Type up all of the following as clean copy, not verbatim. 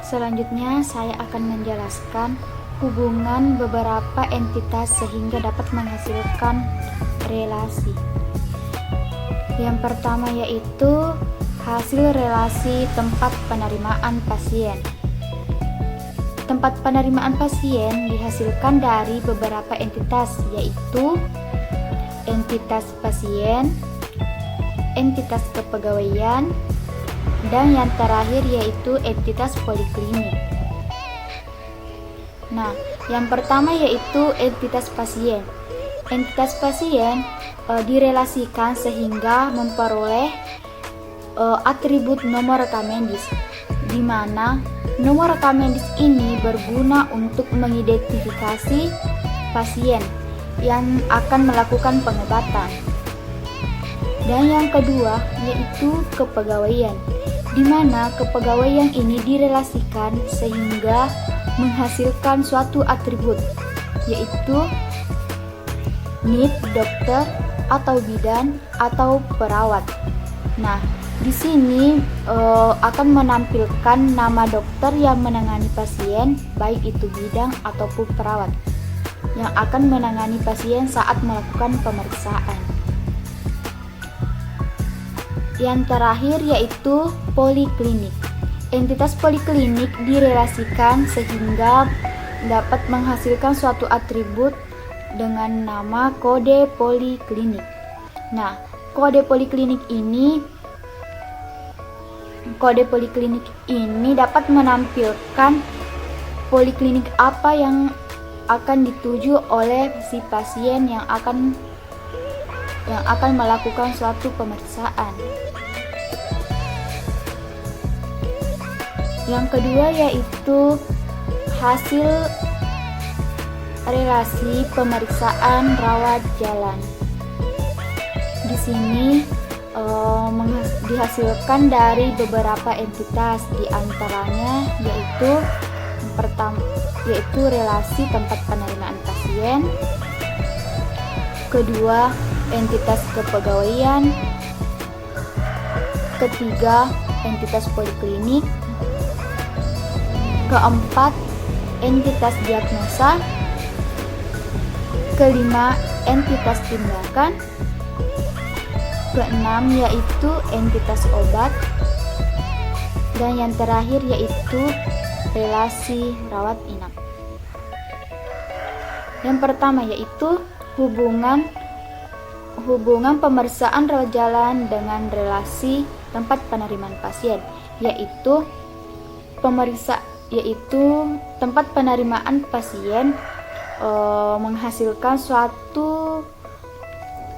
Selanjutnya saya akan menjelaskan hubungan beberapa entitas sehingga dapat menghasilkan relasi. Yang pertama yaitu hasil relasi tempat penerimaan pasien. Tempat penerimaan pasien dihasilkan dari beberapa entitas, yaitu entitas pasien, entitas kepegawaian, dan yang terakhir yaitu entitas poliklinik. Nah, yang pertama yaitu entitas pasien. Entitas pasien direlasikan sehingga memperoleh atribut nomor rekam medis, di mana nomor rekam medis ini berguna untuk mengidentifikasi pasien yang akan melakukan pengobatan. Dan yang kedua yaitu kepegawaian, di mana kepegawaian ini direlasikan sehingga menghasilkan suatu atribut, yaitu NEET, dokter atau bidan atau perawat. Nah, di sini akan menampilkan nama dokter yang menangani pasien, baik itu bidan ataupun perawat, yang akan menangani pasien saat melakukan pemeriksaan. Yang terakhir yaitu poliklinik. Entitas poliklinik direlasikan sehingga dapat menghasilkan suatu atribut dengan nama kode poliklinik. Nah, kode poliklinik ini dapat menampilkan poliklinik apa yang akan dituju oleh si pasien yang akan melakukan suatu pemeriksaan. Yang kedua yaitu hasil relasi pemeriksaan rawat jalan. Di sini dihasilkan dari beberapa entitas, di antaranya yaitu relasi tempat penerimaan pasien, kedua entitas kepegawaian, ketiga entitas poliklinik, keempat entitas diagnosa, kelima entitas tindakan, keenam yaitu entitas obat, dan yang terakhir yaitu relasi rawat inap. Yang pertama yaitu hubungan pemeriksaan rawat jalan dengan relasi tempat penerimaan pasien, yaitu tempat penerimaan pasien menghasilkan suatu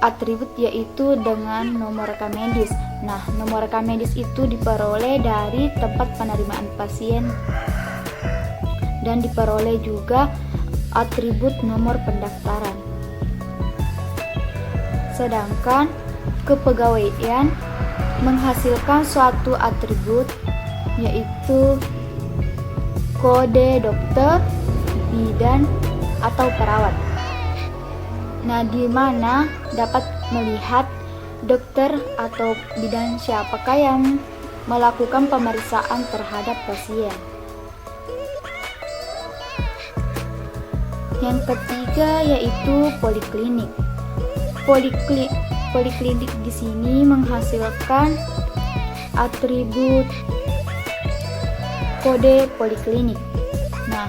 atribut yaitu dengan nomor rekam medis. Nah, nomor rekam medis itu diperoleh dari tempat penerimaan pasien dan diperoleh juga atribut nomor pendaftaran. Sedangkan kepegawaian menghasilkan suatu atribut yaitu kode dokter, bidan atau perawat. Nah, di mana dapat melihat dokter atau bidan siapakah yang melakukan pemeriksaan terhadap pasien. Yang ketiga yaitu poliklinik. Poliklinik di sini menghasilkan atribut kode poliklinik. Nah,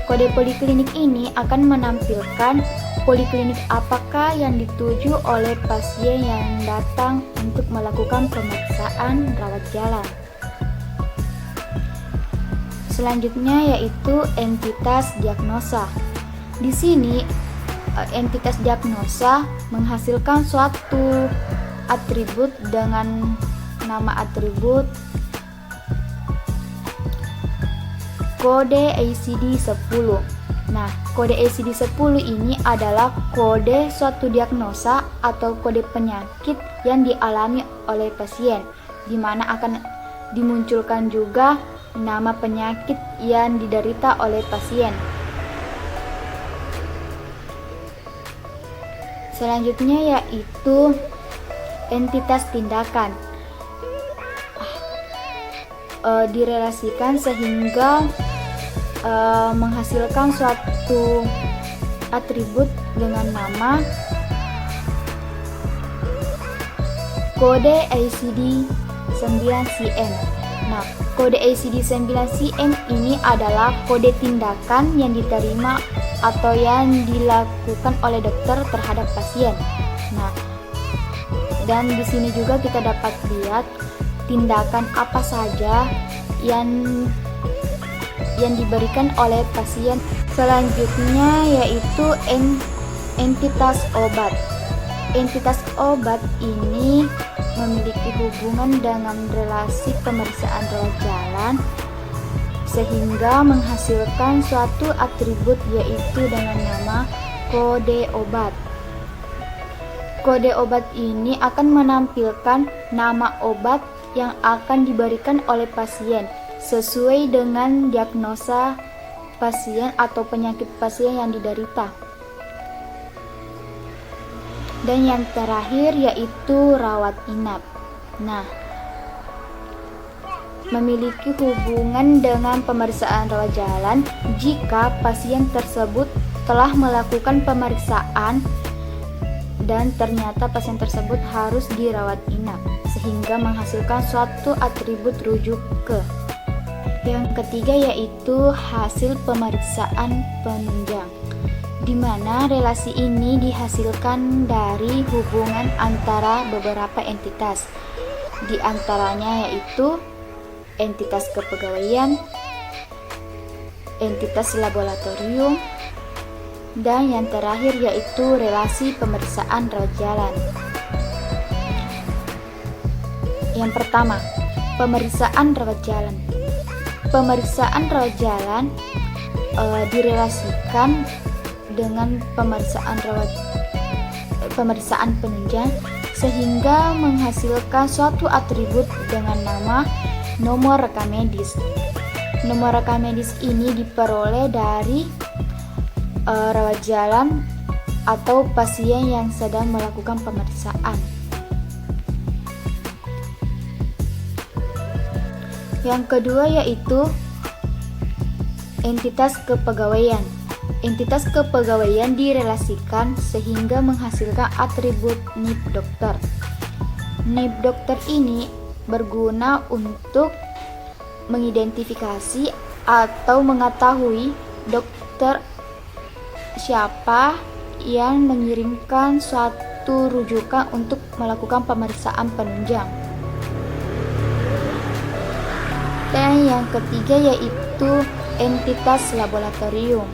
kode poliklinik ini akan menampilkan poliklinik apakah yang dituju oleh pasien yang datang untuk melakukan pemeriksaan rawat jalan. Selanjutnya yaitu entitas diagnosa. Di sini entitas diagnosa menghasilkan suatu atribut dengan nama atribut kode ACD-10. Nah, kode ACD-10 ini adalah kode suatu diagnosa atau kode penyakit yang dialami oleh pasien, di mana akan dimunculkan juga nama penyakit yang diderita oleh pasien. Selanjutnya yaitu entitas tindakan. direlasikan sehingga menghasilkan suatu atribut dengan nama kode ACD9CM. Nah, kode ACD9CM ini adalah kode tindakan yang diterima atau yang dilakukan oleh dokter terhadap pasien. Nah, dan di sini juga kita dapat lihat tindakan apa saja yang diberikan oleh pasien. Selanjutnya yaitu entitas obat. Entitas obat ini memiliki hubungan dengan relasi pemeriksaan rawat jalan sehingga menghasilkan suatu atribut yaitu dengan nama kode obat. Kode obat ini akan menampilkan nama obat yang akan diberikan oleh pasien sesuai dengan diagnosa pasien atau penyakit pasien yang diderita. Dan yang terakhir yaitu rawat inap. Nah, memiliki hubungan dengan pemeriksaan rawat jalan jika pasien tersebut telah melakukan pemeriksaan dan ternyata pasien tersebut harus dirawat inap sehingga menghasilkan suatu atribut rujuk ke. Yang ketiga yaitu hasil pemeriksaan penunjang, di mana relasi ini dihasilkan dari hubungan antara beberapa entitas, di antaranya yaitu entitas kepegawaian, entitas laboratorium, dan yang terakhir yaitu relasi pemeriksaan rawat jalan. Yang pertama, pemeriksaan rawat jalan. Pemeriksaan rawat jalan direlasikan dengan pemeriksaan penunjang sehingga menghasilkan suatu atribut dengan nama nomor rekam medis. Nomor rekam medis ini diperoleh dari rawat jalan atau pasien yang sedang melakukan pemeriksaan. Yang kedua yaitu entitas kepegawaian. Entitas kepegawaian direlasikan sehingga menghasilkan atribut NIP dokter. NIP dokter ini berguna untuk mengidentifikasi atau mengetahui dokter siapa yang mengirimkan suatu rujukan untuk melakukan pemeriksaan penunjang. Dan yang ketiga yaitu entitas laboratorium.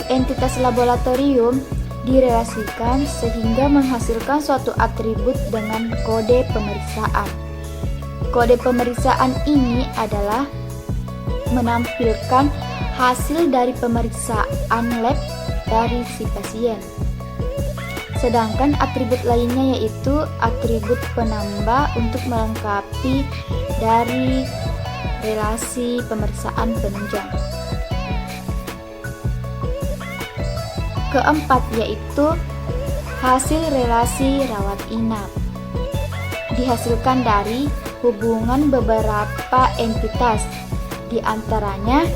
Entitas laboratorium direlasikan sehingga menghasilkan suatu atribut dengan kode pemeriksaan. Kode pemeriksaan ini adalah menampilkan hasil dari pemeriksaan lab dari si pasien. Sedangkan atribut lainnya yaitu atribut penambah untuk melengkapi dari relasi pemeriksaan penunjang. Keempat yaitu hasil relasi rawat inap. Dihasilkan dari hubungan beberapa entitas, di antaranya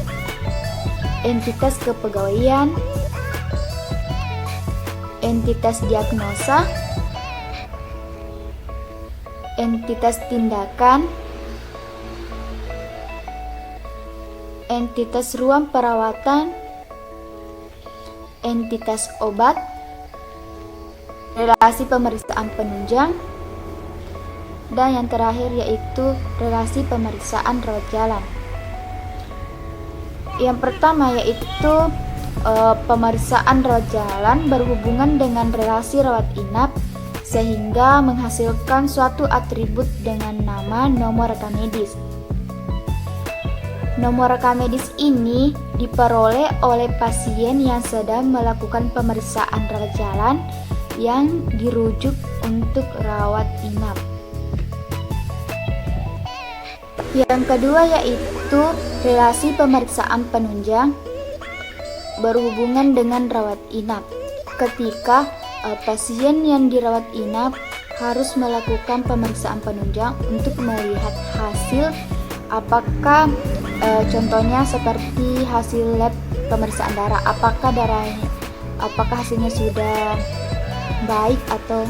entitas kepegawaian, entitas diagnosa, entitas tindakan, entitas ruang perawatan, entitas obat, relasi pemeriksaan penunjang, dan yang terakhir yaitu relasi pemeriksaan rawat jalan. Yang pertama yaitu pemeriksaan rawat jalan berhubungan dengan relasi rawat inap sehingga menghasilkan suatu atribut dengan nama nomor rekam medis. Nomor rekam medis ini diperoleh oleh pasien yang sedang melakukan pemeriksaan rawat jalan yang dirujuk untuk rawat inap. Yang kedua yaitu relasi pemeriksaan penunjang berhubungan dengan rawat inap. Ketika pasien yang dirawat inap harus melakukan pemeriksaan penunjang untuk melihat hasil Apakah contohnya seperti hasil lab pemeriksaan darah, apakah hasilnya sudah baik atau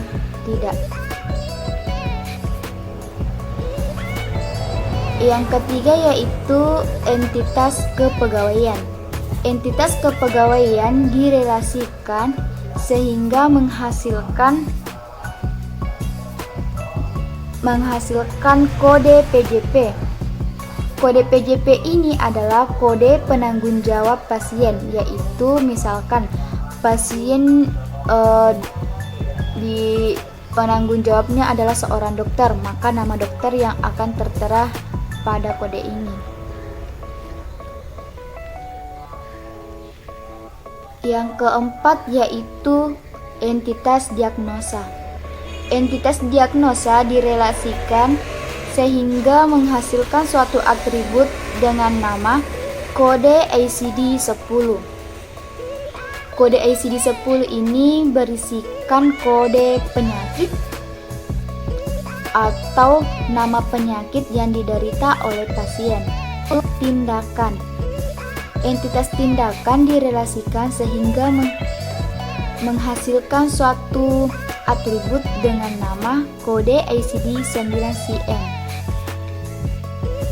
tidak. Yang ketiga yaitu entitas kepegawaian. Entitas kepegawaian direlasikan sehingga menghasilkan kode PJP. Kode PJP ini adalah kode penanggung jawab pasien, yaitu misalkan pasien di penanggung jawabnya adalah seorang dokter, maka nama dokter yang akan tertera pada kode ini. Yang keempat yaitu entitas diagnosa. Entitas diagnosa direlasikan sehingga menghasilkan suatu atribut dengan nama kode ICD-10. Kode ICD-10 ini berisikan kode penyakit atau nama penyakit yang diderita oleh pasien. Tindakan. Entitas tindakan direlasikan sehingga menghasilkan suatu atribut dengan nama kode ICD-9-CM.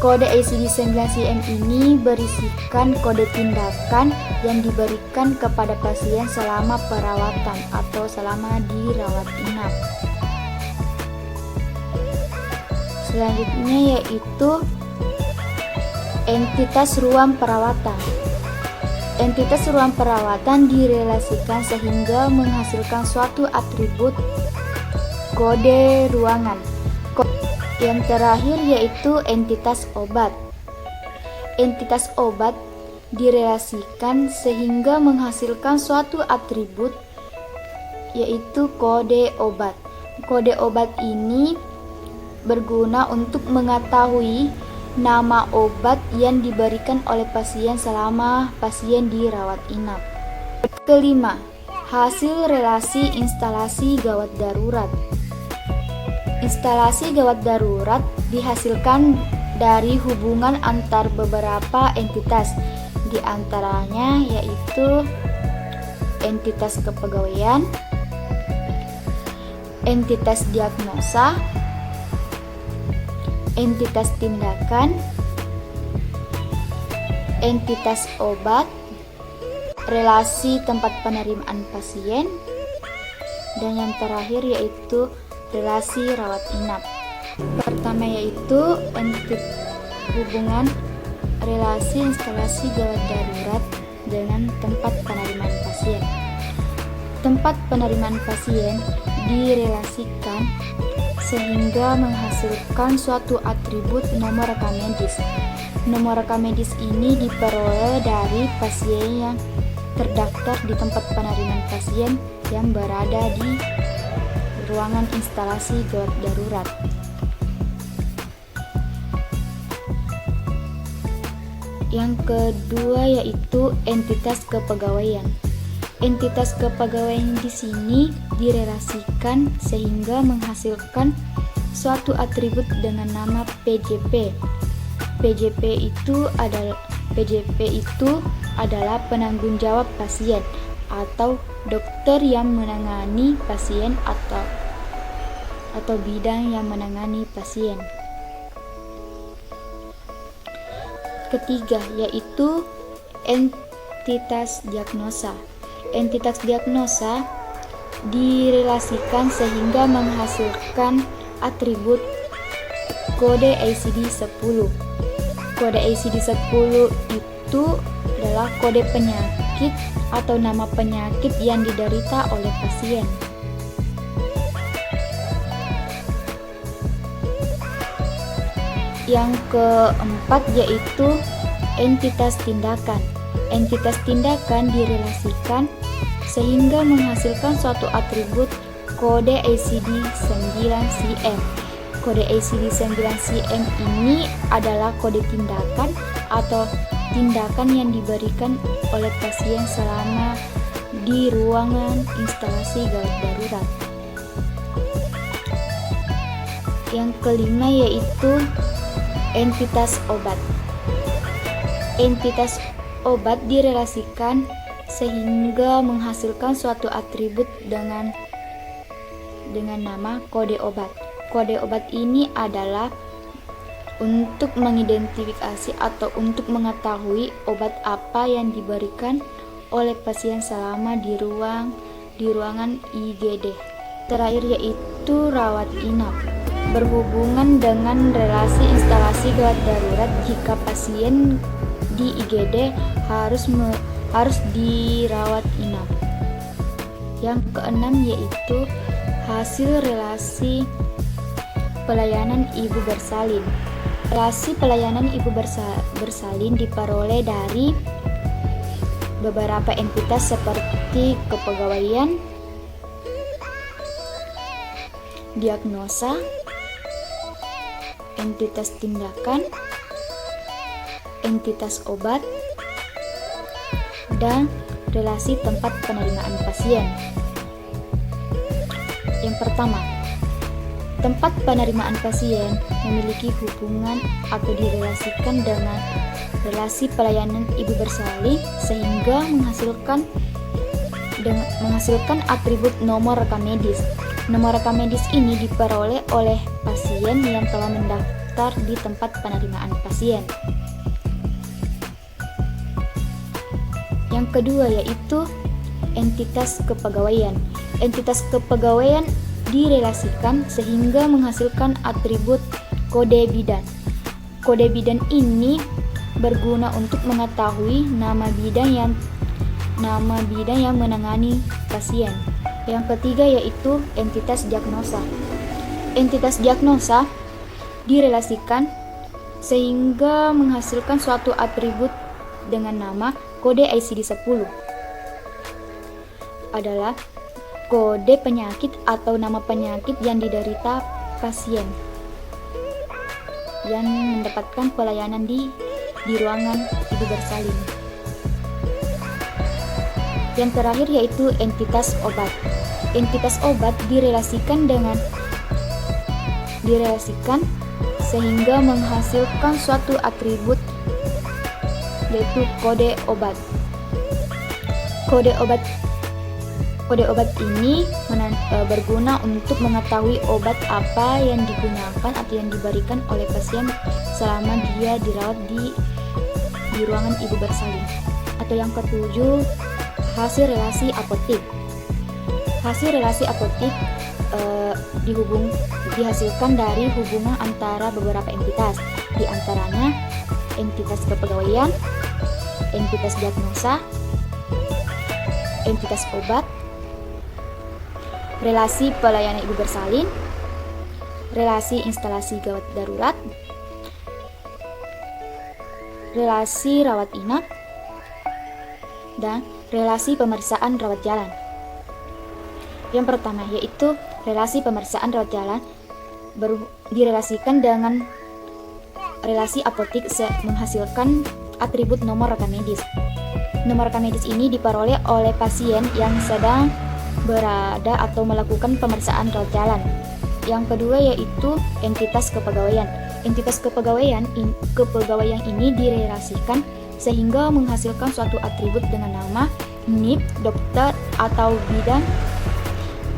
Kode ICD-9-CM ini berisikan kode tindakan yang diberikan kepada pasien selama perawatan atau selama dirawat inap. Selanjutnya yaitu entitas ruang perawatan. Entitas ruang perawatan direlasikan sehingga menghasilkan suatu atribut kode ruangan. Yang terakhir yaitu entitas obat. Entitas obat direlasikan sehingga menghasilkan suatu atribut yaitu kode obat. Kode obat ini berguna untuk mengetahui nama obat yang diberikan oleh pasien selama pasien dirawat inap. Kelima, hasil relasi instalasi gawat darurat. Instalasi gawat darurat dihasilkan dari hubungan antar beberapa entitas, di antaranya yaitu entitas kepegawaian, entitas diagnosa, entitas tindakan, entitas obat, relasi tempat penerimaan pasien, dan yang terakhir yaitu relasi rawat inap. Pertama yaitu hubungan relasi instalasi gawat darurat dengan tempat penerimaan pasien. Tempat penerimaan pasien direlasikan sehingga menghasilkan suatu atribut nomor rekam medis. Nomor rekam medis ini diperoleh dari pasien yang terdaftar di tempat penerimaan pasien yang berada di ruangan instalasi gawat darurat. Yang kedua yaitu entitas kepegawaian. Entitas kepegawaian di sini direlasikan sehingga menghasilkan suatu atribut dengan nama PJP. PJP itu adalah penanggung jawab pasien atau dokter yang menangani pasien atau bidang yang menangani pasien. Ketiga yaitu entitas diagnosa. Entitas diagnosa direlasikan sehingga menghasilkan atribut kode ICD-10. Kode ICD-10 itu adalah kode penyakit atau nama penyakit yang diderita oleh pasien. Yang keempat yaitu entitas tindakan. Entitas tindakan direlasikan sehingga menghasilkan suatu atribut kode ICD-9-CM. Kode ICD-9-CM ini adalah kode tindakan atau tindakan yang diberikan oleh pasien selama di ruangan instalasi gawat darurat. Yang kelima yaitu Entitas obat. Entitas obat direlasikan sehingga menghasilkan suatu atribut dengan nama kode obat. Kode obat ini adalah untuk mengidentifikasi atau untuk mengetahui obat apa yang diberikan oleh pasien selama di ruangan IGD. Terakhir yaitu rawat inap. Berhubungan dengan relasi instalasi gawat darurat jika pasien di IGD harus dirawat inap. Yang keenam yaitu hasil relasi pelayanan ibu bersalin. Relasi pelayanan ibu bersalin diperoleh dari beberapa entitas seperti kepegawaian, diagnosa, entitas tindakan, entitas obat, dan relasi tempat penerimaan pasien. Yang pertama, tempat penerimaan pasien memiliki hubungan atau direlasikan dengan relasi pelayanan ibu bersalin sehingga menghasilkan atribut nomor rekam medis. Nomor rekam medis ini diperoleh oleh pasien yang telah mendaftar di tempat penerimaan pasien. Yang kedua yaitu entitas kepegawaian. Entitas kepegawaian direlasikan sehingga menghasilkan atribut kode bidan. Kode bidan ini berguna untuk mengetahui nama bidan yang menangani pasien. Yang ketiga yaitu entitas diagnosa. Entitas diagnosa direlasikan sehingga menghasilkan suatu atribut dengan nama kode ICD-10. Adalah kode penyakit atau nama penyakit yang diderita pasien yang mendapatkan pelayanan di ruangan ibu bersalin. Yang terakhir yaitu entitas obat. Entitas obat direlasikan sehingga menghasilkan suatu atribut yaitu kode obat. Kode obat ini berguna untuk mengetahui obat apa yang digunakan atau yang diberikan oleh pasien selama dia dirawat di ruangan ibu bersalin. Atau yang ketujuh, hasil relasi apotik. Hasil relasi apotik dihasilkan dari hubungan antara beberapa entitas, di antaranya entitas kepegawaian, entitas diagnosa, entitas obat, relasi pelayanan ibu bersalin, relasi instalasi gawat darurat, relasi rawat inap, dan relasi pemeriksaan rawat jalan. Yang pertama yaitu relasi pemeriksaan rawat jalan direlasikan dengan relasi apotik menghasilkan atribut nomor rekam medis. Nomor rekam medis ini diperoleh oleh pasien yang sedang berada atau melakukan pemeriksaan rawat jalan. Yang kedua yaitu entitas kepegawaian. Entitas kepegawaian ini direlasikan sehingga menghasilkan suatu atribut dengan nama NIP, dokter atau bidan.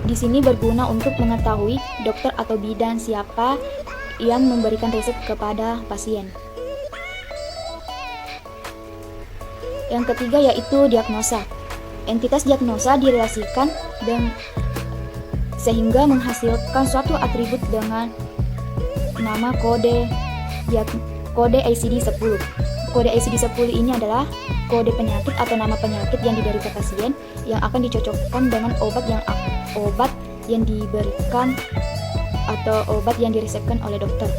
Di sini berguna untuk mengetahui dokter atau bidan siapa yang memberikan resep kepada pasien. Yang ketiga yaitu diagnosa. Entitas diagnosa direlasikan sehingga menghasilkan suatu atribut dengan nama kode ICD-10. Kode ICD-10 ini adalah kode penyakit atau nama penyakit yang diderita pasien yang akan dicocokkan dengan obat yang diberikan atau obat yang diresepkan oleh dokter.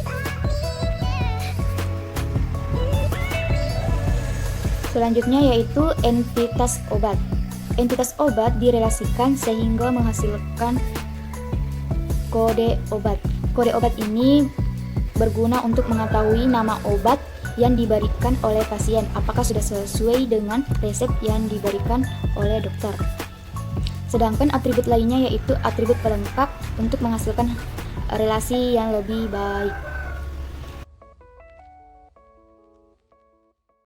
Selanjutnya yaitu entitas obat. Entitas obat direlasikan sehingga menghasilkan kode obat. Kode obat ini berguna untuk mengetahui nama obat yang diberikan oleh pasien, apakah sudah sesuai dengan resep yang diberikan oleh dokter. Sedangkan atribut lainnya yaitu atribut pelengkap untuk menghasilkan relasi yang lebih baik.